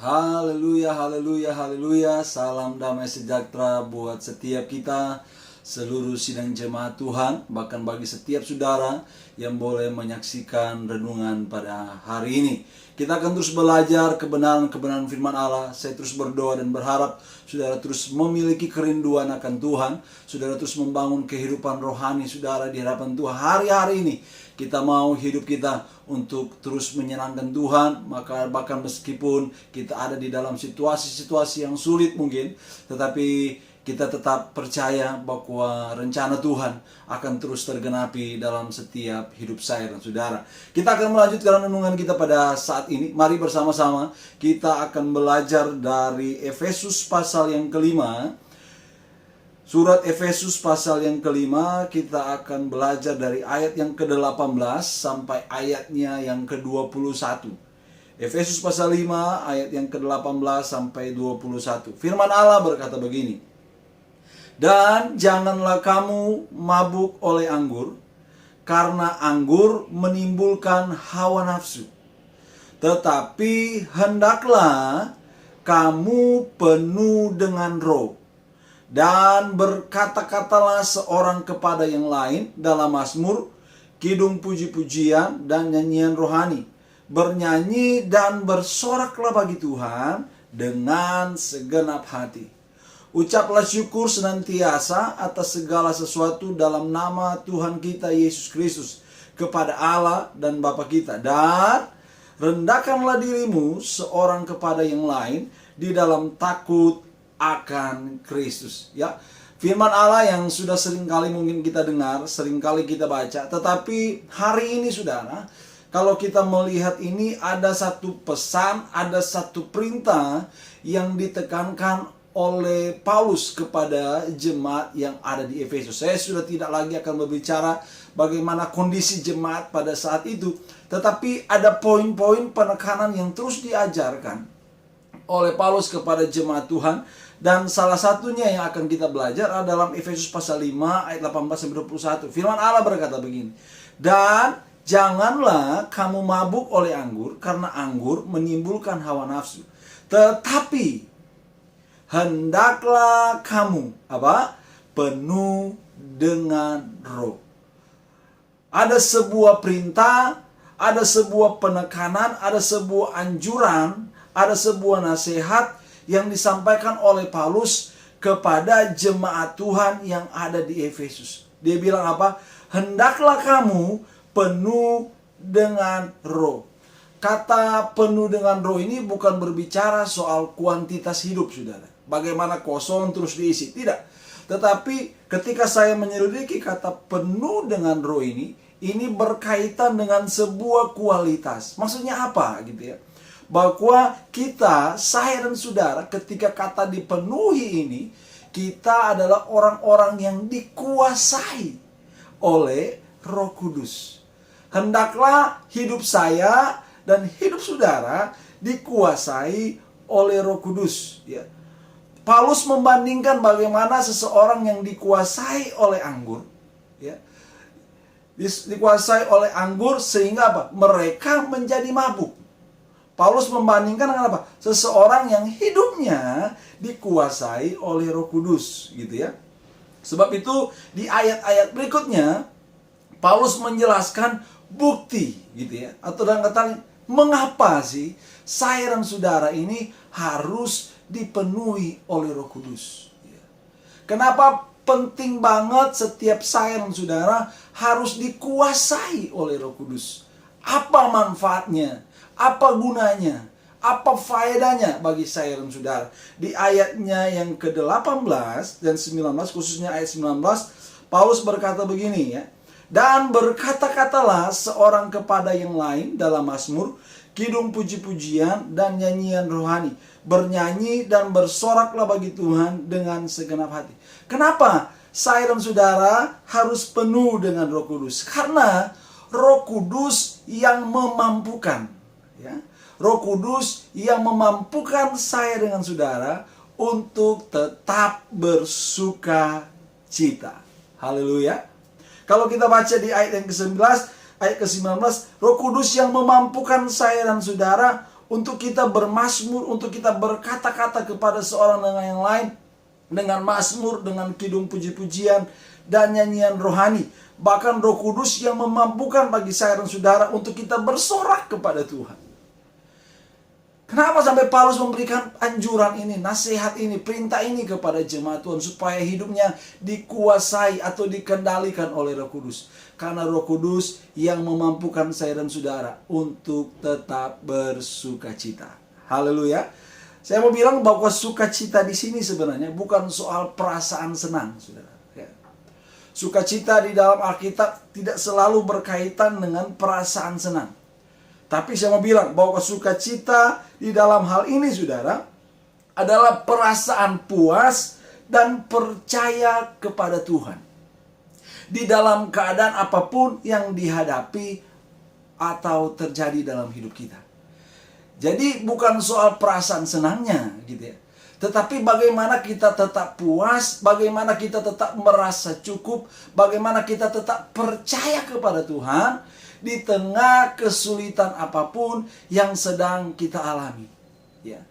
Haleluya, haleluya, haleluya. Salam damai sejahtera buat setiap kita, seluruh sidang jemaat Tuhan, bahkan bagi setiap saudara yang boleh menyaksikan renungan pada hari ini. Kita akan terus belajar kebenaran-kebenaran firman Allah. Saya terus berdoa dan berharap saudara terus memiliki kerinduan akan Tuhan. Saudara terus membangun kehidupan rohani saudara di hadapan Tuhan. Hari-hari ini kita mau hidup kita untuk terus menyenangkan Tuhan. Maka bahkan meskipun kita ada di dalam situasi-situasi yang sulit mungkin, tetapi kita tetap percaya bahwa rencana Tuhan akan terus tergenapi dalam setiap hidup saya dan saudara. Kita akan melanjutkan renungan kita pada saat ini. Mari bersama-sama kita akan belajar dari Efesus pasal yang kelima. Surat Efesus pasal yang kelima, kita akan belajar dari ayat yang ke-18 sampai ayatnya yang ke-21. Efesus pasal 5 ayat yang ke-18 sampai 21. Firman Allah berkata begini. Dan janganlah kamu mabuk oleh anggur, karena anggur menimbulkan hawa nafsu. Tetapi hendaklah kamu penuh dengan roh, dan berkata-katalah seorang kepada yang lain dalam mazmur, kidung puji-pujian dan nyanyian rohani. Bernyanyi dan bersoraklah bagi Tuhan dengan segenap hati. Ucaplah syukur senantiasa atas segala sesuatu dalam nama Tuhan kita Yesus Kristus kepada Allah dan Bapa kita. Dan rendahkanlah dirimu seorang kepada yang lain di dalam takut akan Kristus. Ya, firman Allah yang sudah seringkali mungkin kita dengar, seringkali kita baca. Tetapi hari ini saudara, kalau kita melihat ini ada satu pesan, ada satu perintah yang ditekankan oleh Paulus kepada jemaat yang ada di Efesus. Saya sudah tidak lagi akan berbicara bagaimana kondisi jemaat pada saat itu, tetapi ada poin-poin penekanan yang terus diajarkan oleh Paulus kepada jemaat Tuhan, dan salah satunya yang akan kita belajar adalah dalam Efesus pasal 5 ayat 18-21. Firman Allah berkata begini. Dan janganlah kamu mabuk oleh anggur, karena anggur menimbulkan hawa nafsu. Tetapi hendaklah kamu penuh dengan roh. Ada sebuah perintah, ada sebuah penekanan, ada sebuah anjuran, ada sebuah nasihat yang disampaikan oleh Paulus kepada jemaat Tuhan yang ada di Efesus. Dia bilang apa? Hendaklah kamu penuh dengan roh. Kata penuh dengan roh ini bukan berbicara soal kuantitas hidup, saudara. Bagaimana kosong terus diisi, tidak. Tetapi ketika saya menyelidiki kata penuh dengan roh ini berkaitan dengan sebuah kualitas. Maksudnya apa gitu ya? Bahwa kita, saya dan saudara, ketika kata dipenuhi ini, kita adalah orang-orang yang dikuasai oleh Roh Kudus. Hendaklah hidup saya dan hidup saudara dikuasai oleh Roh Kudus, ya. Paulus membandingkan bagaimana seseorang yang dikuasai oleh anggur, ya, dikuasai oleh anggur sehingga apa? Mereka menjadi mabuk. Paulus membandingkan dengan apa? Seseorang yang hidupnya dikuasai oleh Roh Kudus, gitu ya. Sebab itu di ayat-ayat berikutnya Paulus menjelaskan bukti, gitu ya. Atau dengan kata lain, mengapa sih saya dan saudara ini harus dipenuhi oleh Roh Kudus? Kenapa penting banget setiap saya dan saudara harus dikuasai oleh Roh Kudus? Apa manfaatnya? Apa gunanya? Apa faedahnya bagi saya dan saudara? Di ayatnya yang ke-18 dan 19, khususnya ayat 19, Paulus berkata begini ya. Dan berkata-katalah seorang kepada yang lain dalam mazmur, kidung puji-pujian dan nyanyian rohani. Bernyanyi dan bersoraklah bagi Tuhan dengan segenap hati. Kenapa saya dan saudara harus penuh dengan Roh Kudus? Karena Roh Kudus yang memampukan, ya. Roh Kudus yang memampukan saya dengan saudara untuk tetap bersuka cita. Haleluya. Kalau kita baca di ayat yang ke-19, ayat ke-19, Roh Kudus yang memampukan saya dan saudara untuk kita bermazmur, untuk kita berkata-kata kepada seorang dengan yang lain, dengan mazmur, dengan kidung puji-pujian, dan nyanyian rohani. Bahkan Roh Kudus yang memampukan bagi saya dan saudara untuk kita bersorak kepada Tuhan. Kenapa sampai Paulus memberikan anjuran ini, nasihat ini, perintah ini kepada jemaat Tuhan, supaya hidupnya dikuasai atau dikendalikan oleh Roh Kudus. Karena Roh Kudus yang memampukan saya dan saudara untuk tetap bersukacita. Haleluya. Saya mau bilang bahwa sukacita di sini sebenarnya bukan soal perasaan senang, saudara. Sukacita di dalam Alkitab tidak selalu berkaitan dengan perasaan senang. Tapi saya mau bilang bahwa sukacita di dalam hal ini, saudara, adalah perasaan puas dan percaya kepada Tuhan. Di dalam keadaan apapun yang dihadapi atau terjadi dalam hidup kita. Jadi bukan soal perasaan senangnya gitu ya. Tetapi bagaimana kita tetap puas, bagaimana kita tetap merasa cukup, bagaimana kita tetap percaya kepada Tuhan di tengah kesulitan apapun yang sedang kita alami. Ya.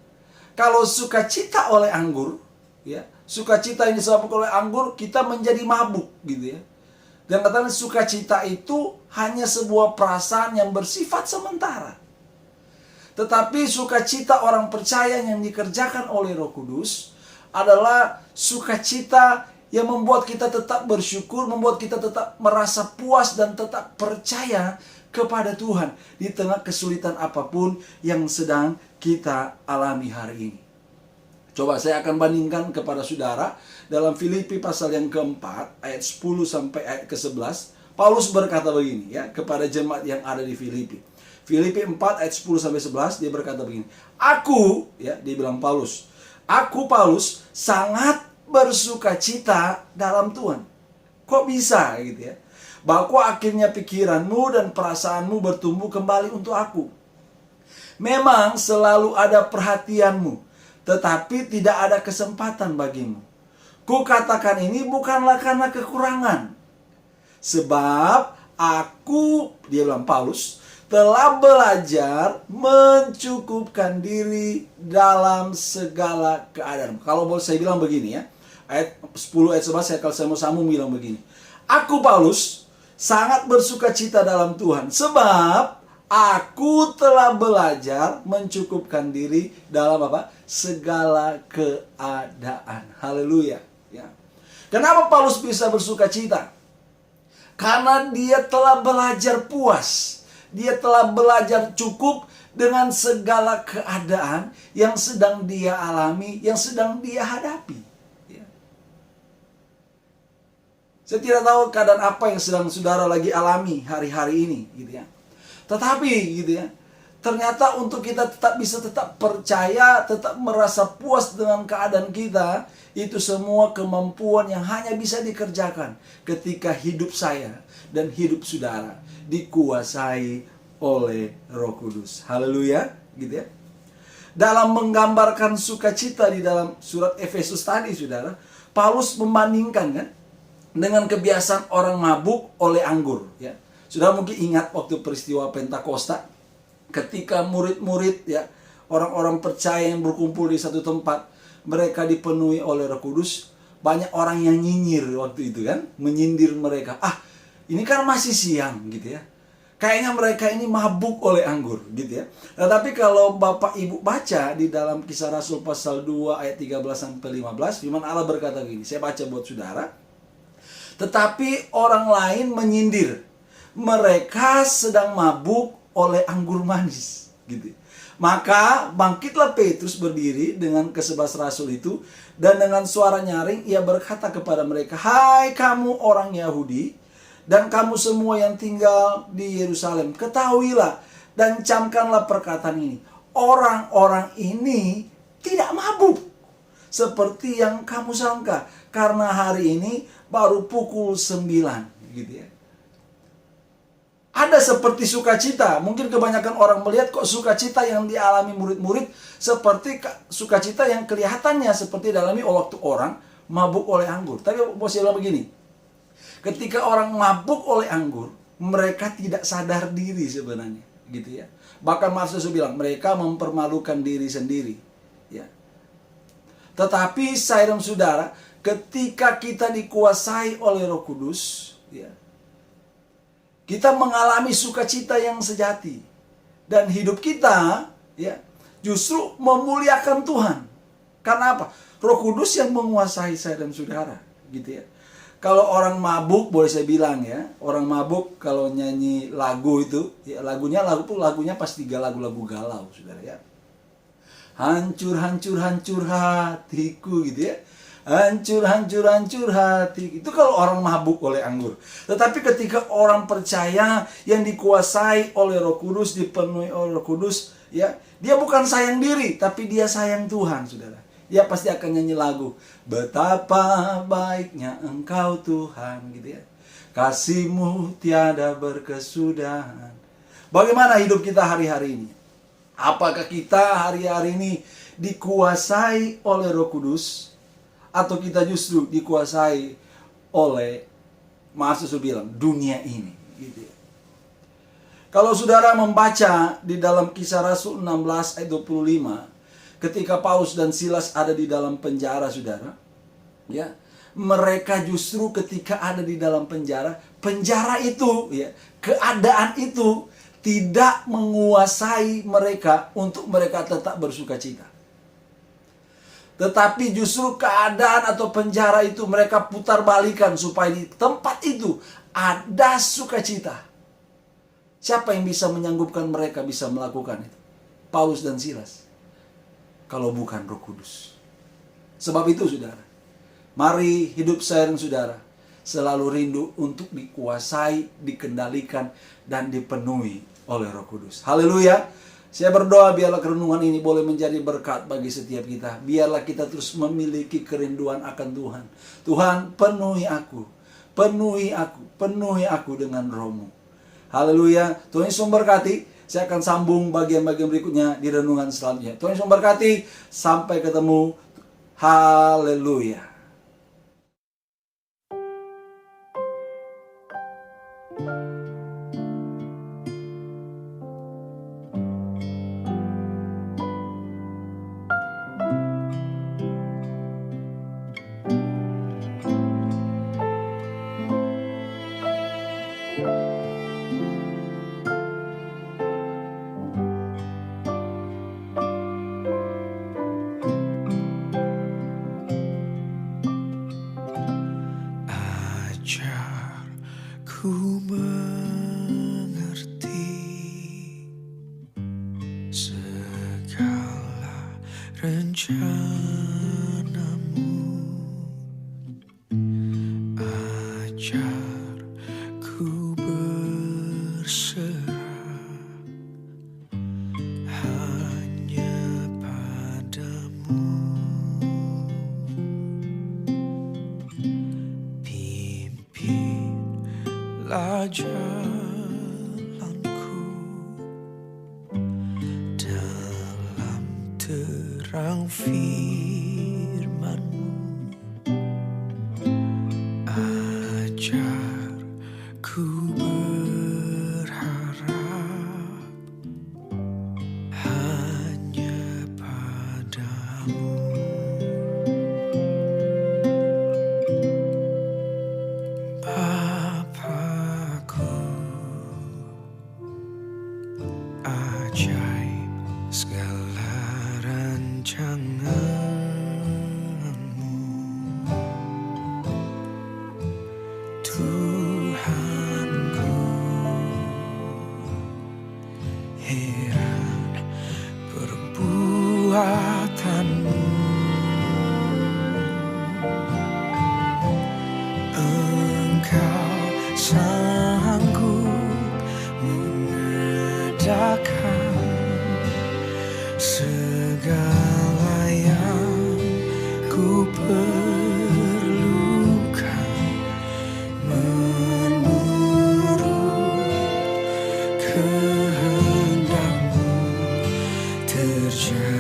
Kalau sukacita oleh anggur, ya, sukacita yang disebabkan oleh anggur, kita menjadi mabuk gitu ya. Dan katanya sukacita itu hanya sebuah perasaan yang bersifat sementara. Tetapi sukacita orang percaya yang dikerjakan oleh Roh Kudus adalah sukacita yang membuat kita tetap bersyukur, membuat kita tetap merasa puas dan tetap percaya kepada Tuhan di tengah kesulitan apapun yang sedang kita alami hari ini. Coba saya akan bandingkan kepada saudara dalam Filipi pasal yang keempat ayat 10 sampai ayat ke-11. Paulus berkata begini ya kepada jemaat yang ada di Filipi. Filipi 4 ayat 10 sampai 11 dia berkata begini. Aku, ya, dia bilang Paulus, aku Paulus sangat bersukacita dalam Tuhan. Kok bisa gitu ya? Bahwa akhirnya pikiranmu dan perasaanmu bertumbuh kembali untuk aku. Memang selalu ada perhatianmu, tetapi tidak ada kesempatan bagimu. Ku katakan ini bukanlah karena kekurangan. Sebab aku, dia bilang Paulus, telah belajar mencukupkan diri dalam segala keadaan. Kalau boleh saya bilang begini ya. Ayat 10 ayat 11 saya mau sambung bilang begini. Aku Paulus sangat bersukacita dalam Tuhan. Sebab aku telah belajar mencukupkan diri dalam apa? Segala keadaan. Haleluya. Ya. Kenapa Paulus bisa bersukacita? Karena dia telah belajar puas. Dia telah belajar cukup dengan segala keadaan yang sedang dia alami, yang sedang dia hadapi. Ya. Saya tidak tahu keadaan apa yang sedang saudara lagi alami hari-hari ini, gitu ya. Tetapi, gitu ya, ternyata untuk kita bisa tetap percaya, tetap merasa puas dengan keadaan kita, itu semua kemampuan yang hanya bisa dikerjakan ketika hidup saya dan hidup saudara dikuasai oleh Roh Kudus. Haleluya, gitu ya. Dalam menggambarkan sukacita di dalam surat Efesus tadi, saudara, Paulus membandingkan kan dengan kebiasaan orang mabuk oleh anggur, ya. Saudara mungkin ingat waktu peristiwa Pentakosta, ketika murid-murid, ya, orang-orang percaya yang berkumpul di satu tempat, mereka dipenuhi oleh Roh Kudus. Banyak orang yang nyinyir waktu itu kan, menyindir mereka. Ini kan masih siang gitu ya. Kayaknya mereka ini mabuk oleh anggur gitu ya. Tetapi kalau Bapak Ibu baca di dalam Kisah Rasul pasal 2 ayat 13 sampai 15, firman Allah berkata gini. Saya baca buat saudara. Tetapi orang lain menyindir, mereka sedang mabuk oleh anggur manis gitu. Maka bangkitlah Petrus berdiri dengan ke-11 rasul itu, dan dengan suara nyaring ia berkata kepada mereka, "Hai kamu orang Yahudi dan kamu semua yang tinggal di Yerusalem, ketahuilah dan camkanlah perkataan ini. Orang-orang ini tidak mabuk seperti yang kamu sangka, karena hari ini baru pukul 9." Gitu ya. Ada seperti sukacita. Mungkin kebanyakan orang melihat kok sukacita yang dialami murid-murid seperti sukacita yang kelihatannya seperti dialami waktu orang mabuk oleh anggur. Tapi mau saya bilang begini. Ketika orang mabuk oleh anggur, mereka tidak sadar diri sebenarnya, gitu ya. Bahkan Markus bilang mereka mempermalukan diri sendiri. Ya. Tetapi saudara, ketika kita dikuasai oleh Roh Kudus, ya, kita mengalami sukacita yang sejati. Dan hidup kita, ya, justru memuliakan Tuhan. Karena apa? Roh Kudus yang menguasai saya dan saudara, gitu ya. Kalau orang mabuk, boleh saya bilang ya, orang mabuk kalau nyanyi lagu itu, ya lagunya pasti lagu-lagu galau, saudara ya. Hancur, hancur, hancur hatiku, gitu ya. Hancur, hancur, hancur hati. Itu kalau orang mabuk oleh anggur. Tetapi ketika orang percaya yang dikuasai oleh Roh Kudus, dipenuhi oleh Roh Kudus, ya, dia bukan sayang diri, tapi dia sayang Tuhan, saudara. Dia pasti akan nyanyi lagu, betapa baiknya Engkau Tuhan, gitu ya. Kasih-Mu tiada berkesudahan. Bagaimana hidup kita hari-hari ini? Apakah kita hari-hari ini dikuasai oleh Roh Kudus, atau kita justru dikuasai oleh, Yesus bilang, dunia ini, gitu ya. Kalau saudara membaca di dalam Kisah Rasul 16 ayat 25, ketika Paulus dan Silas ada di dalam penjara, saudara, ya, mereka justru ketika ada di dalam penjara itu, ya, keadaan itu tidak menguasai mereka untuk mereka tetap bersukacita. Tetapi justru keadaan atau penjara itu mereka putar balikan supaya di tempat itu ada sukacita. Siapa yang bisa menyanggupkan mereka bisa melakukan itu? Paulus dan Silas. Kalau bukan Roh Kudus. Sebab itu, saudara, mari hidup saya dan saudara selalu rindu untuk dikuasai, dikendalikan, dan dipenuhi oleh Roh Kudus. Haleluya. Saya berdoa biarlah renungan ini boleh menjadi berkat bagi setiap kita. Biarlah kita terus memiliki kerinduan akan Tuhan. Tuhan, penuhi aku. Penuhi aku. Penuhi aku dengan Roh-Mu. Haleluya. Tuhan Yesus memberkati. Saya akan sambung bagian-bagian berikutnya di renungan selanjutnya. Tuhan Yesus memberkati. Sampai ketemu. Haleluya. Ku mengerti segala rencana-Mu, ajar ku berserah hanya padamu. Pimpinlah jalanku dalam terang firman-Mu, ajar ku berharap hanya padamu. Bapakku, ajaib segala rancangan-Mu, Tuhanku, heran perbuatan-Mu. Engkau sanggup mengadakan segala yang ku perlukan menurut kehendak-Mu. Terjadilah.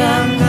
sang